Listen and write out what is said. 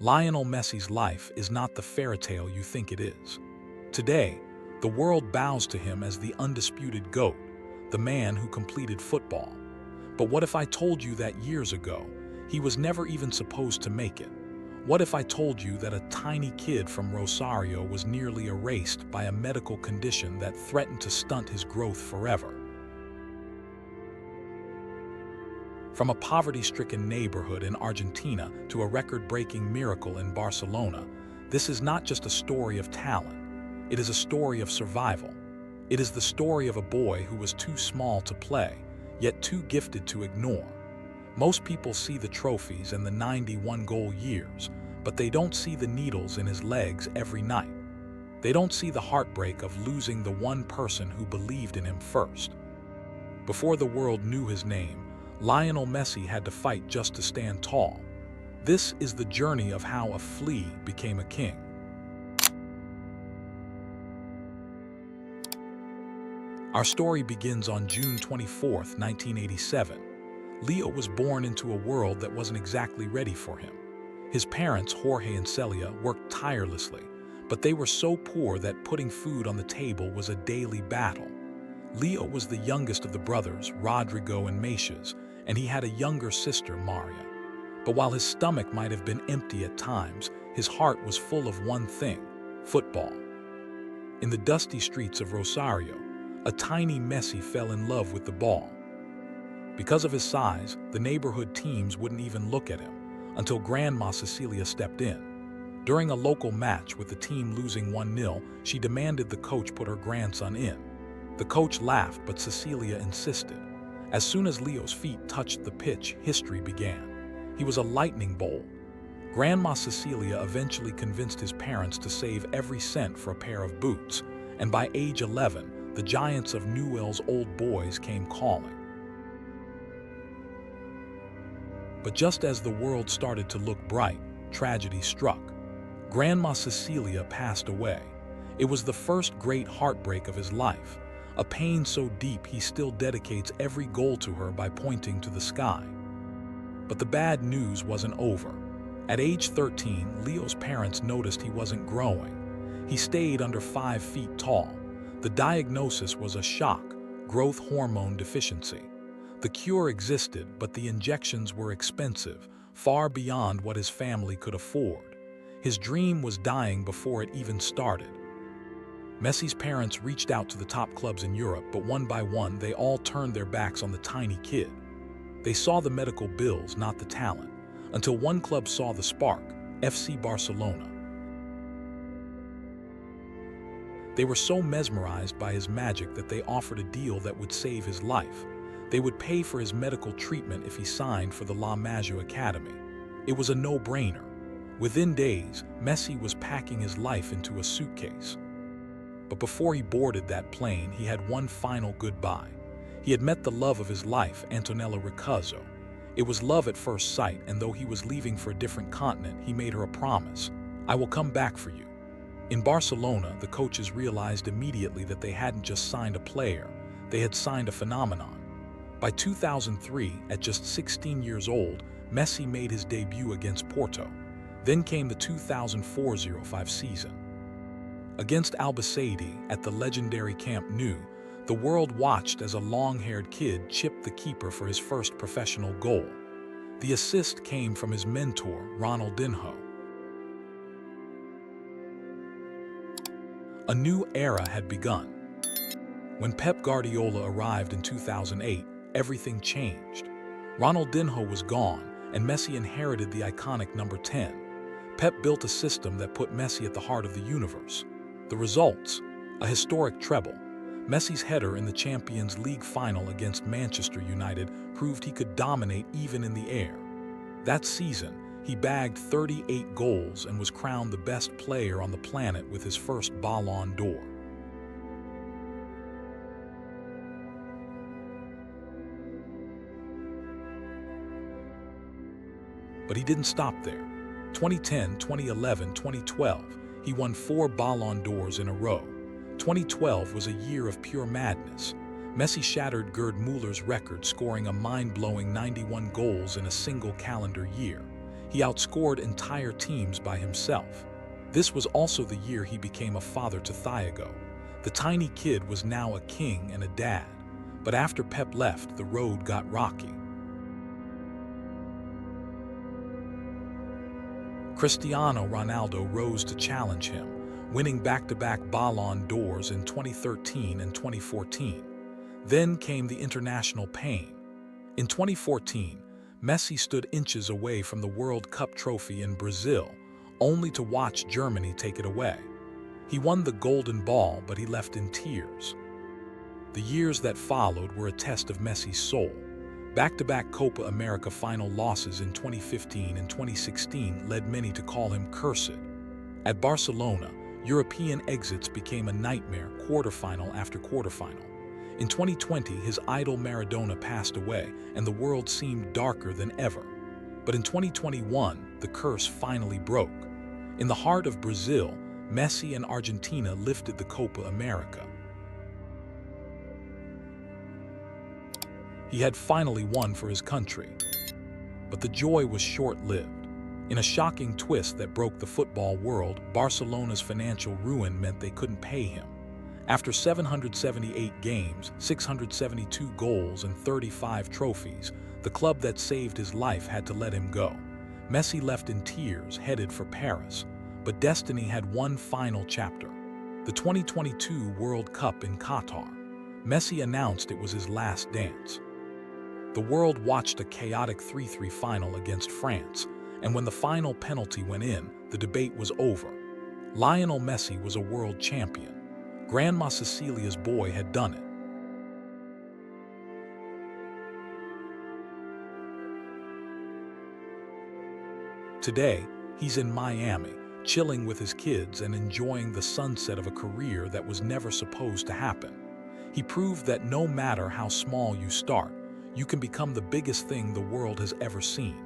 Lionel Messi's life is not the fairy tale you think it is. Today, the world bows to him as the undisputed GOAT, the man who completed football. But what if I told you that years ago, he was never even supposed to make it? What if I told you that a tiny kid from Rosario was nearly erased by a medical condition that threatened to stunt his growth forever? From a poverty-stricken neighborhood in Argentina to a record-breaking miracle in Barcelona, this is not just a story of talent. It is a story of survival. It is the story of a boy who was too small to play, yet too gifted to ignore. Most people see the trophies and the 91-goal years, but they don't see the needles in his legs every night. They don't see the heartbreak of losing the one person who believed in him first. Before the world knew his name, Lionel Messi had to fight just to stand tall. This is the journey of how a flea became a king. Our story begins on June 24, 1987. Leo was born into a world that wasn't exactly ready for him. His parents, Jorge and Celia, worked tirelessly, but they were so poor that putting food on the table was a daily battle. Leo was the youngest of the brothers, Rodrigo and Matias, and he had a younger sister, Maria. But while his stomach might have been empty at times, his heart was full of one thing: football. In the dusty streets of Rosario, a tiny Messi fell in love with the ball. Because of his size, the neighborhood teams wouldn't even look at him, until Grandma Cecilia stepped in. During a local match with the team losing 1-0, she demanded the coach put her grandson in. The coach laughed, but Cecilia insisted. As soon as Leo's feet touched the pitch, history began. He was a lightning bolt. Grandma Cecilia eventually convinced his parents to save every cent for a pair of boots, and by age 11, the giants of Newell's Old Boys came calling. But just as the world started to look bright, tragedy struck. Grandma Cecilia passed away. It was the first great heartbreak of his life, a pain so deep he still dedicates every goal to her by pointing to the sky. But the bad news wasn't over. At age 13, Leo's parents noticed he wasn't growing. He stayed under 5 feet tall. The diagnosis was a shock: growth hormone deficiency. The cure existed, but the injections were expensive, far beyond what his family could afford. His dream was dying before it even started. Messi's parents reached out to the top clubs in Europe, but one by one, they all turned their backs on the tiny kid. They saw the medical bills, not the talent, until one club saw the spark: FC Barcelona. They were so mesmerized by his magic that they offered a deal that would save his life. They would pay for his medical treatment if he signed for the La Masia Academy. It was a no-brainer. Within days, Messi was packing his life into a suitcase. But before he boarded that plane, he had one final goodbye. He had met the love of his life, Antonella. It was love at first sight, and though he was leaving for a different continent, he made her a promise: "I will come back for you." In Barcelona, the coaches realized immediately that they hadn't just signed a player, they had signed a phenomenon. By 2003, at just 16 years old, Messi made his debut against Porto. Then came the 2004-05 season. Against Albacete at the legendary Camp Nou, the world watched as a long-haired kid chipped the keeper for his first professional goal. The assist came from his mentor, Ronaldinho. A new era had begun. When Pep Guardiola arrived in 2008, everything changed. Ronaldinho was gone, and Messi inherited the iconic number 10. Pep built a system that put Messi at the heart of the universe. The results: a historic treble. Messi's header in the Champions League final against Manchester United proved he could dominate even in the air. That season, he bagged 38 goals and was crowned the best player on the planet with his first Ballon d'Or. But he didn't stop there. 2010, 2011, 2012, he won 4 Ballon d'Ors in a row. 2012 was a year of pure madness. Messi shattered Gerd Muller's record, scoring a mind-blowing 91 goals in a single calendar year. He outscored entire teams by himself. This was also the year he became a father to Thiago. The tiny kid was now a king and a dad. But after Pep left, the road got rocky. Cristiano Ronaldo rose to challenge him, winning back-to-back Ballon d'Ors in 2013 and 2014. Then came the international pain. In 2014, Messi stood inches away from the World Cup trophy in Brazil, only to watch Germany take it away. He won the Golden Ball, but he left in tears. The years that followed were a test of Messi's soul. Back-to-back Copa America final losses in 2015 and 2016 led many to call him cursed. At Barcelona, European exits became a nightmare, quarterfinal after quarterfinal. In 2020, his idol Maradona passed away, and the world seemed darker than ever. But in 2021, the curse finally broke. In the heart of Brazil, Messi and Argentina lifted the Copa America. He had finally won for his country. But the joy was short-lived. In a shocking twist that broke the football world, Barcelona's financial ruin meant they couldn't pay him. After 778 games, 672 goals, and 35 trophies, the club that saved his life had to let him go. Messi left in tears, headed for Paris. But destiny had one final chapter. The 2022 World Cup in Qatar. Messi announced it was his last dance. The world watched a chaotic 3-3 final against France, and when the final penalty went in, the debate was over. Lionel Messi was a world champion. Grandma Cecilia's boy had done it. Today, he's in Miami, chilling with his kids and enjoying the sunset of a career that was never supposed to happen. He proved that no matter how small you start, you can become the biggest thing the world has ever seen.